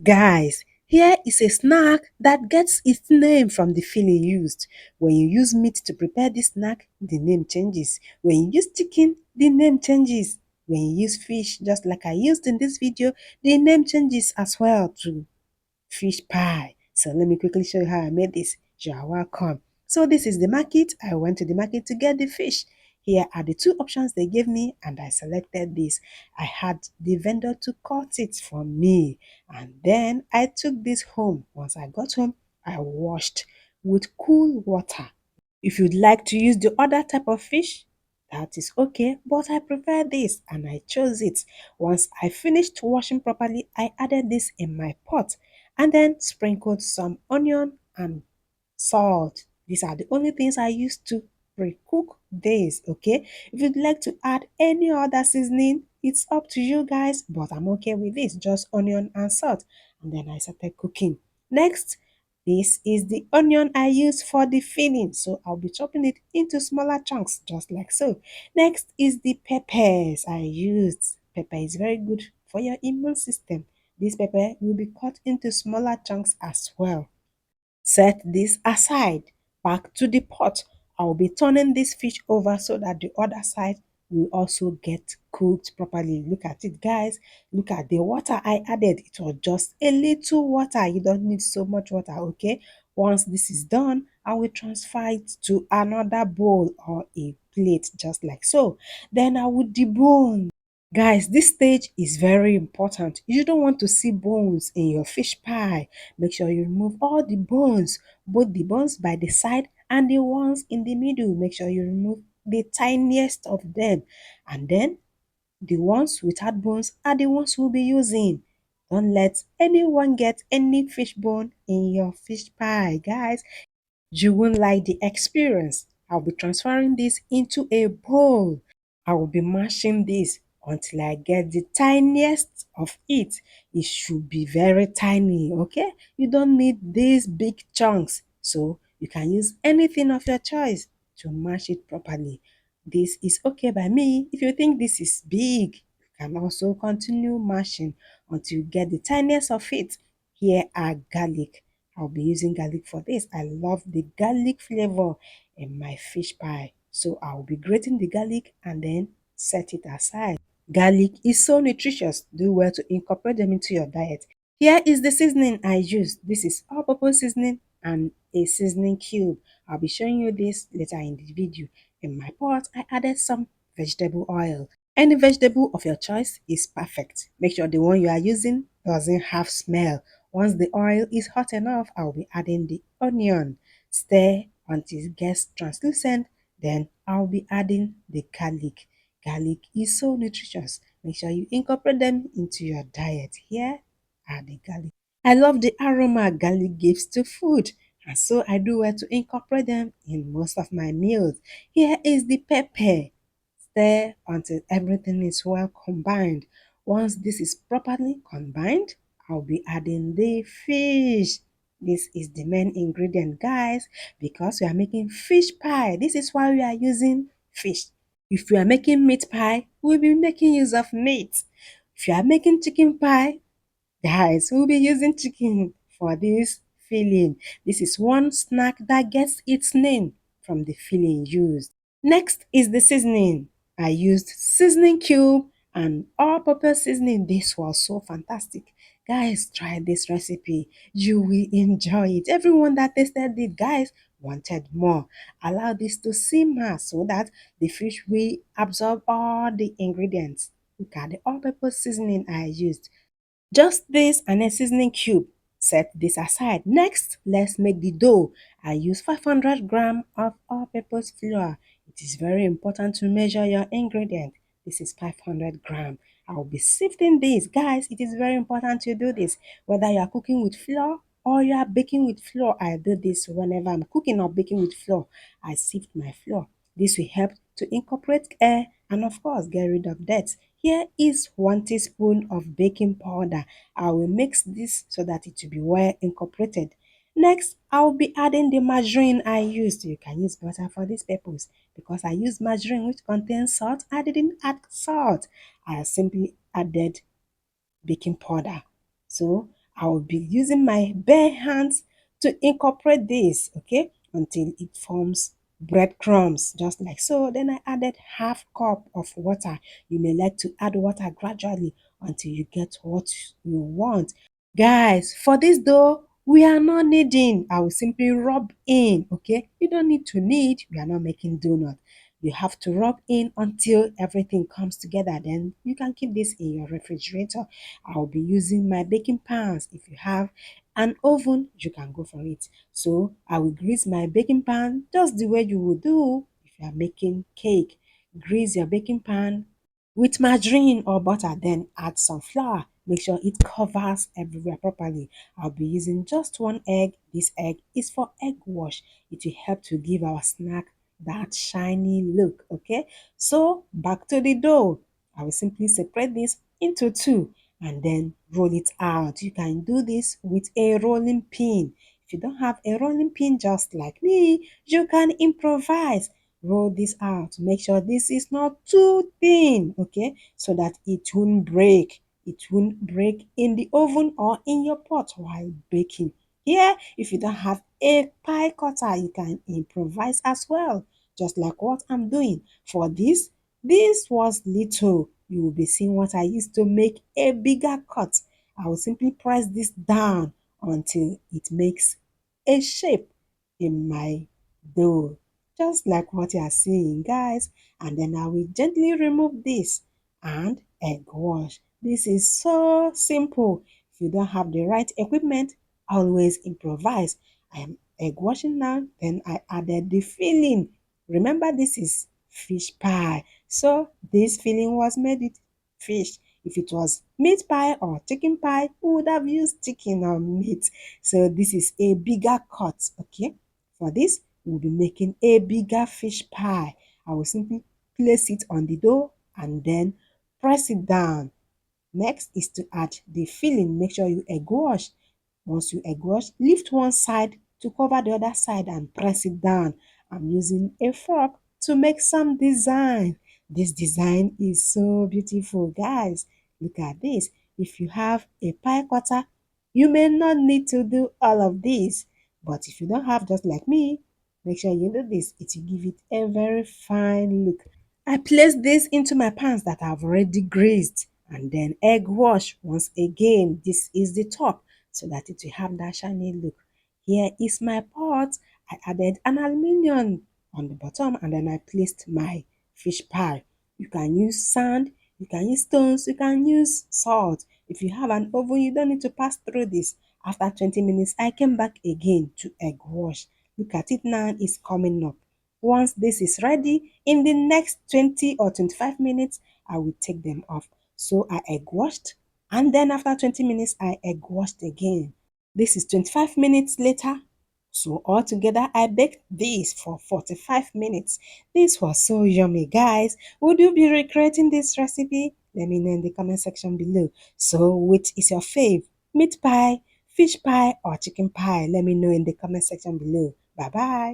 Guys, here is a snack that gets its name from the filling used. When you use meat to prepare this snack, the name changes. When you use chicken, the name changes. When you use fish, just like I used in this video, the name changes as well too. Fish pie. So let me quickly show you how I made this. You are welcome. So this is the market. I went to the market to get the fish. Here are the two options they gave me and I selected this. I had the vendor to cut it for me and then I took this home. Once I got home, I washed with cool water. If you'd like to use the other type of fish, that is okay, but I prefer this and I chose it. Once I finished washing properly, I added this in my pot and then sprinkled some onion and salt. These are the only things I use to pre-cook this, okay? If you'd like to add any other seasoning, it's up to you guys, but I'm okay with this, just onion and salt. And then I started cooking. Next, this is the onion I use for the filling, so I'll be chopping it into smaller chunks, just like so. Next is the peppers I used. Pepper is very good for your immune system. This pepper will be cut into smaller chunks as well. Set this aside. Back to the pot. I'll be turning this fish over so that the other side will also get cooked properly. Look at it, guys. Look at the water I added. It was just a little water. You don't need so much water, okay? Once this is done, I will transfer it to another bowl or a plate, just like so. Then I will debone. Guys, this stage is very important. You don't want to see bones in your fish pie. Make sure you remove all the bones, both the bones by the side and the ones in the middle. Make sure you remove the tiniest of them. And then the ones without bones are the ones we'll be using. Don't let anyone get any fish bone in your fish pie, guys. You won't like the experience. I'll be transferring this into a bowl. I will be mashing this until I get the tiniest of it. It should be very tiny, okay? You don't need these big chunks. So you can use anything of your choice to mash it properly. This is okay by me. If you think this is big, you can also continue mashing until you get the tiniest of it. Here are garlic. I'll be using garlic for this. I love the garlic flavor in my fish pie. So I'll be grating the garlic and then set it aside. Garlic is so nutritious. Do well to incorporate them into your diet. Here is the seasoning I use. This is all-purpose seasoning and a seasoning cube. I'll be showing you this later in the video. In my pot, I added some vegetable oil. Any vegetable of your choice is perfect. Make sure the one you are using doesn't have smell. Once the oil is hot enough, I'll be adding the onion. Stir until it gets translucent. Then I'll be adding the garlic. Garlic is so nutritious. Make sure you incorporate them into your diet. Here are the garlic. I love the aroma garlic gives to food, and so I do well to incorporate them in most of my meals. Here is the pepper. Stir until everything is well combined. Once this is properly combined, I'll be adding the fish. This is the main ingredient, guys, because we are making fish pie. This is why we are using fish. If we are making meat pie, we'll be making use of meat. If you are making chicken pie, guys, we'll be using chicken for this filling. This is one snack that gets its name from the filling used. Next is the seasoning. I used seasoning cube and all-purpose seasoning. This was so fantastic. Guys, try this recipe. You will enjoy it. Everyone that tasted it, guys, wanted more. Allow this to simmer so that the fish will absorb all the ingredients. Look at the all-purpose seasoning I used. Just this and a seasoning cube. Set this aside. Next, let's make the dough. I use 500 grams of all-purpose flour. It is very important to measure your ingredient. This is 500 grams. I'll be sifting this. Guys, it is very important to do this. Whether you are cooking with flour or you are baking with flour, I do this whenever I'm cooking or baking with flour. I sift my flour. This will help to incorporate air and of course get rid of dirt. Here is 1 teaspoon of baking powder. I will mix this so that it will be well incorporated. Next, I will be adding the margarine I used. You can use butter for this purpose. Because I used margarine which contains salt, I didn't add salt. I simply added baking powder. So I will be using my bare hands to incorporate this, okay, until it forms breadcrumbs, just like so. Then I added half cup of water. You may like to add water gradually until you get what you want. Guys, for this dough, we are not kneading. I will simply rub in, okay? You don't need to knead. We are not making donut. You have to rub in until everything comes together. Then you can keep this in your refrigerator. I'll be using my baking pans. If you have an oven, you can go for it. So I will grease my baking pan just the way you would do if you are making cake. Grease your baking pan with margarine or butter, then add some flour. Make sure it covers everywhere properly. I'll be using just one egg. This egg is for egg wash. It will help to give our snack that shiny look, okay? So back to the dough. I will simply separate this into two and then roll it out. You can do this with a rolling pin. If you don't have a rolling pin just like me, you can improvise. Roll this out. Make sure this is not too thin, okay, so that it won't break. It won't break in the oven or in your pot while baking. Here, if you don't have a pie cutter, you can improvise as well, just like what I'm doing. For this was little. You will be seeing what I used to make a bigger cut. I will simply press this down until it makes a shape in my dough, just like what you are seeing, guys. And then I will gently remove this and egg wash. This is so simple. If you don't have the right equipment, always improvise. I am egg washing now, then I added the filling. Remember, this is fish pie. So this filling was made with fish. If it was meat pie or chicken pie, we would have used chicken or meat. So this is a bigger cut, okay? For this, we'll be making a bigger fish pie. I will simply place it on the dough and then press it down. Next is to add the filling. Make sure you egg wash. Once you egg wash, lift one side to cover the other side and press it down. I'm using a fork to make some design. This design is so beautiful, guys. Look at this. If you have a pie cutter, you may not need to do all of this. But if you don't have, just like me, make sure you do this. It will give it a very fine look. I place this into my pans that I've already greased and then egg wash once again. This is the top so that it will have that shiny look. Here is my pot. I added an aluminium on the bottom and then I placed my fish pie. You can use sand, you can use stones, you can use salt. If you have an oven, you don't need to pass through this. After 20 minutes, I came back again to egg wash. Look at it now, it's coming up. Once this is ready, in the next 20 or 25 minutes, I will take them off. So I egg washed and then after 20 minutes, I egg washed again. This is 25 minutes later. So altogether, I baked this for 45 minutes. This was so yummy, guys. Would you be recreating this recipe? Let me know in the comment section below. So which is your fave? Meat pie, fish pie, or chicken pie? Let me know in the comment section below. Bye bye.